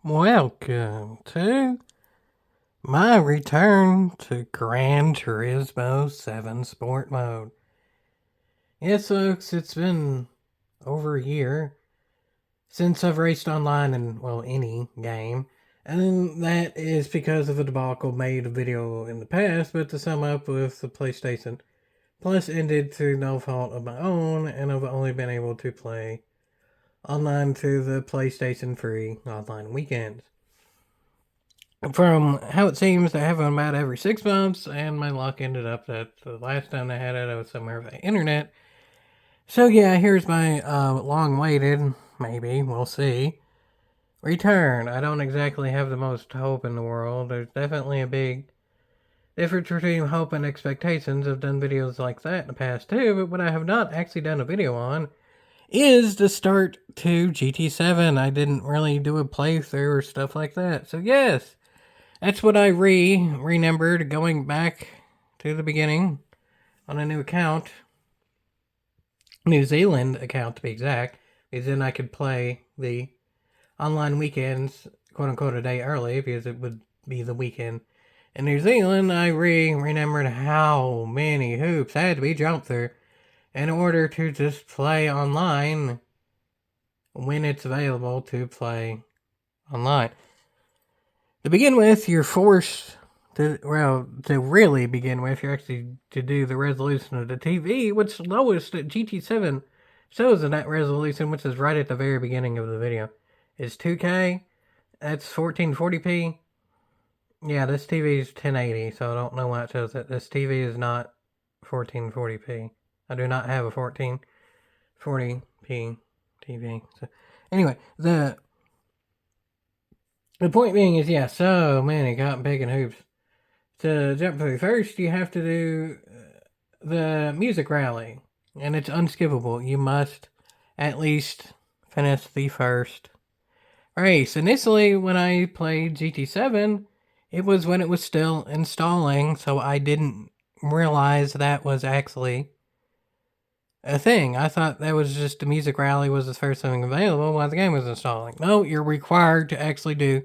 Welcome to my return to Gran Turismo 7 Sport Mode. Yes, folks, it's been over a year since I've raced online in, well, any game. And that is because of a debacle made a video in the past, but to sum up with the PlayStation Plus ended through no fault of my own, and I've only been able to play online through the PlayStation free online weekends. From how it seems, they have them about every 6 months, and my luck ended up that the last time they had it, I was somewhere with the internet. So yeah, here's my long-awaited, maybe, we'll see, return. I don't exactly have the most hope in the world. There's definitely a big difference between hope and expectations. I've done videos like that in the past too, but what I have not actually done a video on is the start to GT7. I didn't really do a playthrough or stuff like that. So yes, that's what I remembered going back to the beginning on a new account. New Zealand account to be exact, because then I could play the online weekends, quote unquote, a day early, because it would be the weekend. In New Zealand, I remembered how many hoops had to be jumped through in order to just play online when it's available to play online. To begin with, you're forced to really begin with, you're actually to do the resolution of the TV, which lowest at GT7 shows in that resolution, which is right at the very beginning of the video, is 2K. That's 1440p. Yeah, this TV is 1080, so I don't know why it shows that. This TV is not 1440p. I do not have a 1440p TV. So, anyway, the point being is, yeah, so many cotton picking hoops to jump through. First, you have to do the music rally, and it's unskippable. You must at least finish the first race. Initially, when I played GT7, it was when it was still installing, so I didn't realize that was actually a thing. I thought that was just the music rally was the first thing available while the game was installing. No, you're required to actually do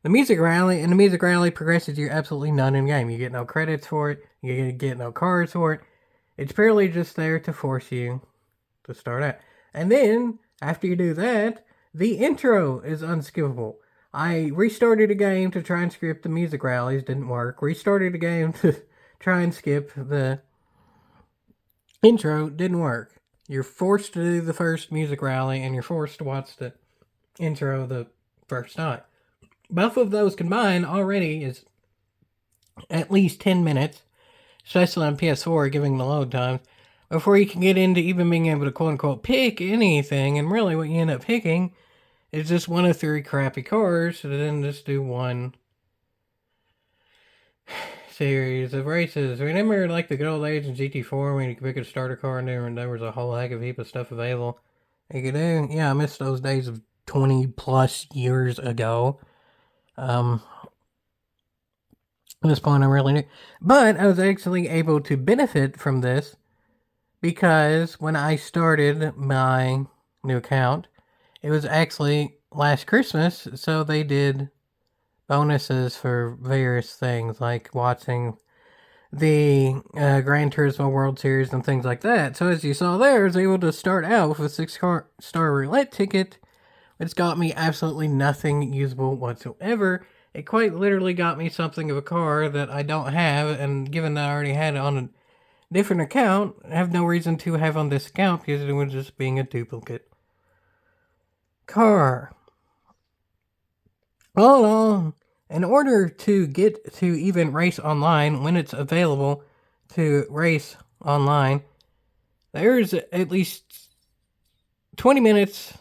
the music rally, and the music rally progresses you absolutely none in game. You get no credits for it, you get no cards for it. It's purely just there to force you to start out. And then, after you do that, the intro is unskippable. I restarted the game to try and skip the music rallies, didn't work. Restarted the game to try and skip the intro, didn't work. You're forced to do the first music rally, and you're forced to watch the intro the first time. Both of those combined already is at least 10 minutes, especially on PS4, giving the load times, before you can get into even being able to quote-unquote pick anything, and really what you end up picking is just one of 3 crappy cars, and then just do one series of races. Remember, like, the good old days in GT4 when you could pick a starter car and there was a whole heck of a heap of stuff available you could do? Yeah, I miss those days of 20 plus years ago. At this point, I'm really new. But I was actually able to benefit from this because when I started my new account, it was actually last Christmas, so they did bonuses for various things, like watching the Gran Turismo World Series and things like that. So as you saw there, I was able to start out with a 6-star roulette ticket, which got me absolutely nothing usable whatsoever. It quite literally got me something of a car that I don't have, and given that I already had it on a different account, I have no reason to have on this account because it was just being a duplicate car. All in all, in order to get to even race online when it's available to race online, there's at least 20 minutes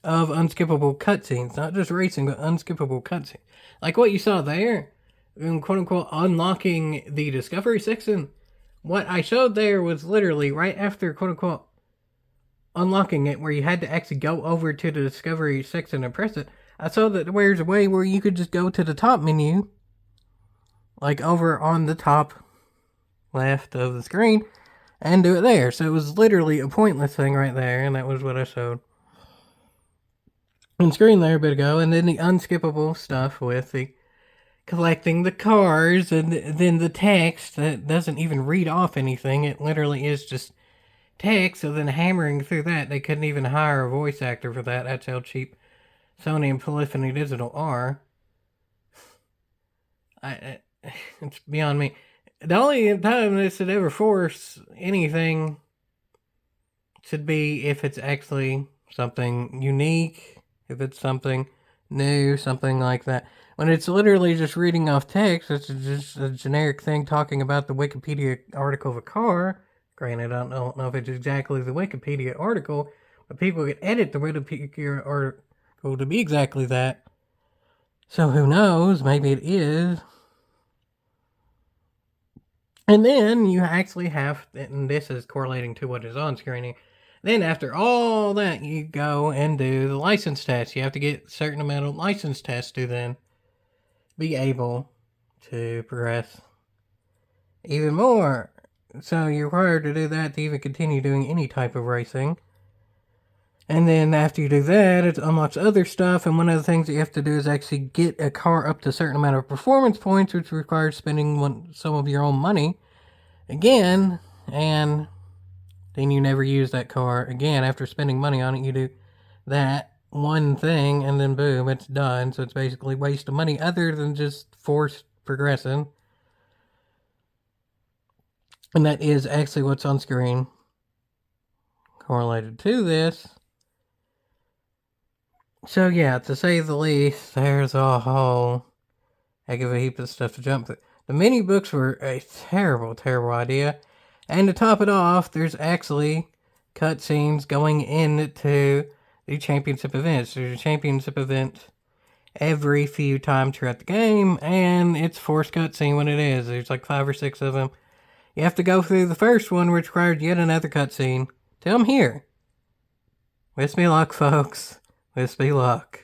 of unskippable cutscenes. Not just racing, but unskippable cutscenes. Like what you saw there, quote unquote, unlocking the discovery section. What I showed there was literally right after, quote unquote, unlocking it, where you had to actually go over to the discovery section and press it. I saw that there's a way where you could just go to the top menu, like over on the top left of the screen, and do it there. So it was literally a pointless thing right there, and that was what I showed. on screen there a bit ago, and then the unskippable stuff with the collecting the cars, and then the text that doesn't even read off anything. It literally is just text, so then hammering through that. They couldn't even hire a voice actor for that. That's how cheap Sony and Polyphony Digital are. It's beyond me. The only time this would ever force anything should be if it's actually something unique, if it's something new, something like that. When it's literally just reading off text, it's just a generic thing talking about the Wikipedia article of a car. Granted, I don't know if it's exactly the Wikipedia article, but people could edit the Wikipedia article to be exactly that. So who knows? Maybe it is. And then you actually have, and this is correlating to what is on screen. Then after all that, you go and do the license test. You have to get a certain amount of license tests to then be able to progress even more. So you're required to do that to even continue doing any type of racing. And then after you do that, it unlocks other stuff. And one of the things that you have to do is actually get a car up to a certain amount of performance points, which requires spending some of your own money again. And then you never use that car again. After spending money on it, you do that one thing, and then boom, it's done. So it's basically a waste of money other than just forced progressing. And that is actually what's on screen correlated to this. So yeah, to say the least, there's a whole heck of a heap of stuff to jump through. The mini books were a terrible, terrible idea. And to top it off, there's actually cutscenes going into the championship events. There's a championship event every few times throughout the game, and it's forced cutscene when it is. There's like 5 or 6 of them. You have to go through the first one, which required yet another cutscene. Till I'm here. Wish me luck, folks. Wish me luck.